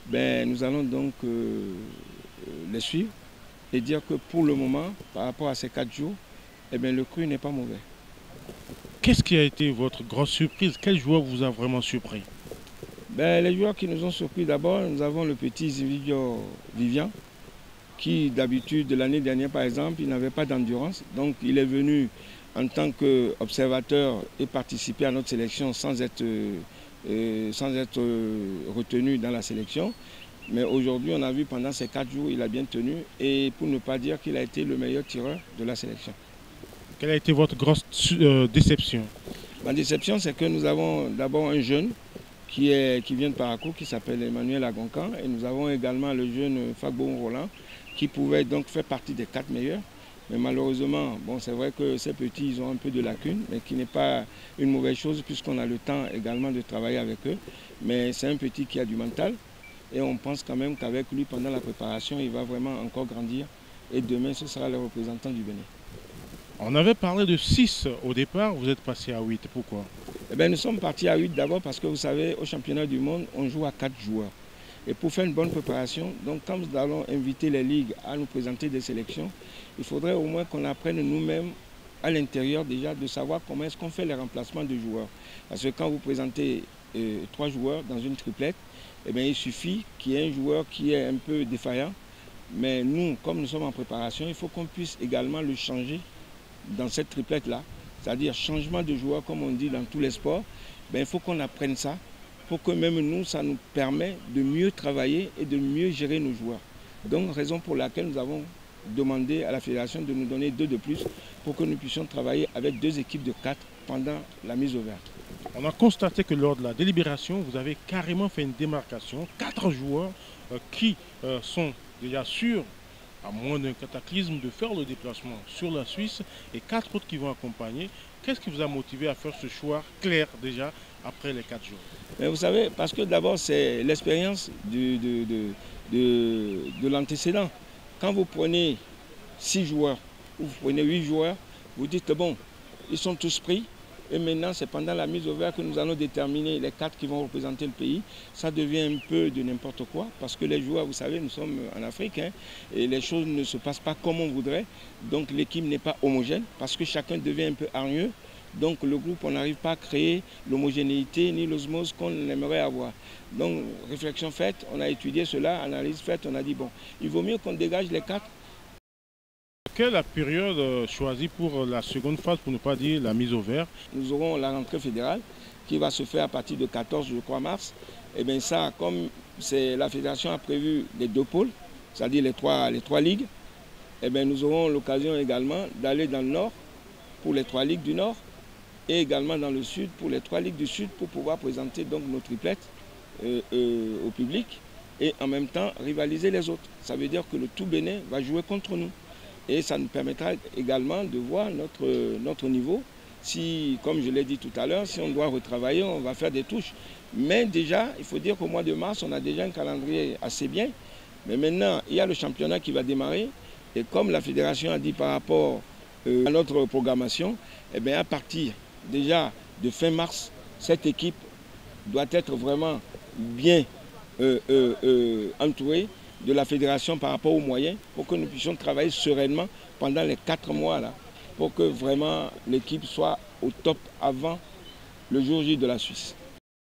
Ben, nous allons donc les suivre et dire que pour le moment, par rapport à ces 4 jours, eh bien, le cru n'est pas mauvais. Qu'est-ce qui a été votre grosse surprise? Quel joueur vous a vraiment surpris? Ben, les joueurs qui nous ont surpris d'abord, nous avons le petit Zividio Vivian, qui d'habitude, de l'année dernière par exemple, il n'avait pas d'endurance. Donc il est venu en tant qu'observateur et participer à notre sélection sans être retenu dans la sélection. Mais aujourd'hui, on a vu pendant ces 4 jours, il a bien tenu. Et pour ne pas dire qu'il a été le meilleur tireur de la sélection. Quelle a été votre grosse déception? Ma déception, c'est que nous avons d'abord un jeune qui vient de Parakou, qui s'appelle Emmanuel Agoncan. Et nous avons également le jeune Fagbo Roland, qui pouvait donc faire partie des 4 meilleurs. Mais malheureusement, bon, c'est vrai que ces petits, ils ont un peu de lacunes, mais qui n'est pas une mauvaise chose puisqu'on a le temps également de travailler avec eux. Mais c'est un petit qui a du mental et on pense quand même qu'avec lui, pendant la préparation, il va vraiment encore grandir. Et demain, ce sera le représentant du Bénin. On avait parlé de 6 au départ, vous êtes passé à 8. Pourquoi? Eh bien, nous sommes partis à 8 d'abord parce que vous savez, au championnat du monde, on joue à 4 joueurs. Et pour faire une bonne préparation, donc quand nous allons inviter les ligues à nous présenter des sélections, il faudrait au moins qu'on apprenne nous-mêmes à l'intérieur déjà de savoir comment est-ce qu'on fait les remplacements de joueurs. Parce que quand vous présentez 3 joueurs dans une triplette, eh bien, il suffit qu'il y ait un joueur qui est un peu défaillant. Mais nous, comme nous sommes en préparation, il faut qu'on puisse également le changer dans cette triplette-là. C'est-à-dire changement de joueur, comme on dit dans tous les sports. Ben, il faut qu'on apprenne ça pour que même nous, ça nous permet de mieux travailler et de mieux gérer nos joueurs. Donc, raison pour laquelle nous avons demandé à la fédération de nous donner 2 de plus pour que nous puissions travailler avec 2 équipes de 4 pendant la mise au vert. On a constaté que lors de la délibération, vous avez carrément fait une démarcation. 4 joueurs qui sont déjà sûrs, à moins d'un cataclysme, de faire le déplacement sur la Suisse et 4 autres qui vont accompagner. Qu'est-ce qui vous a motivé à faire ce choix clair déjà après les 4 jours? Mais vous savez, parce que d'abord, c'est l'expérience de l'antécédent. Quand vous prenez 6 joueurs ou vous prenez 8 joueurs, vous dites, bon, ils sont tous pris. Et maintenant, c'est pendant la mise au vert que nous allons déterminer les 4 qui vont représenter le pays. Ça devient un peu de n'importe quoi, parce que les joueurs, vous savez, nous sommes en Afrique, hein, et les choses ne se passent pas comme on voudrait. Donc l'équipe n'est pas homogène, parce que chacun devient un peu hargneux. Donc le groupe, on n'arrive pas à créer l'homogénéité ni l'osmose qu'on aimerait avoir. Donc réflexion faite, on a étudié cela, analyse faite, on a dit, bon, il vaut mieux qu'on dégage les 4. Quelle est la période choisie pour la seconde phase, pour ne pas dire la mise au vert? Nous aurons la rentrée fédérale qui va se faire à partir de 14, je crois, mars. Et bien ça, comme la fédération a prévu les 2 pôles, c'est-à-dire les trois ligues, et bien nous aurons l'occasion également d'aller dans le nord pour les 3 ligues du nord et également dans le sud pour les 3 ligues du sud pour pouvoir présenter donc nos triplettes au public et en même temps rivaliser les autres. Ça veut dire que le tout Bénin va jouer contre nous. Et ça nous permettra également de voir notre niveau. Si, comme je l'ai dit tout à l'heure, si on doit retravailler, on va faire des touches. Mais déjà, il faut dire qu'au mois de mars, on a déjà un calendrier assez bien. Mais maintenant, il y a le championnat qui va démarrer. Et comme la fédération a dit par rapport à notre programmation, eh bien, à partir déjà de fin mars, cette équipe doit être vraiment bien entourée de la fédération par rapport aux moyens pour que nous puissions travailler sereinement pendant les 4 mois là, pour que vraiment l'équipe soit au top avant le jour J de la Suisse.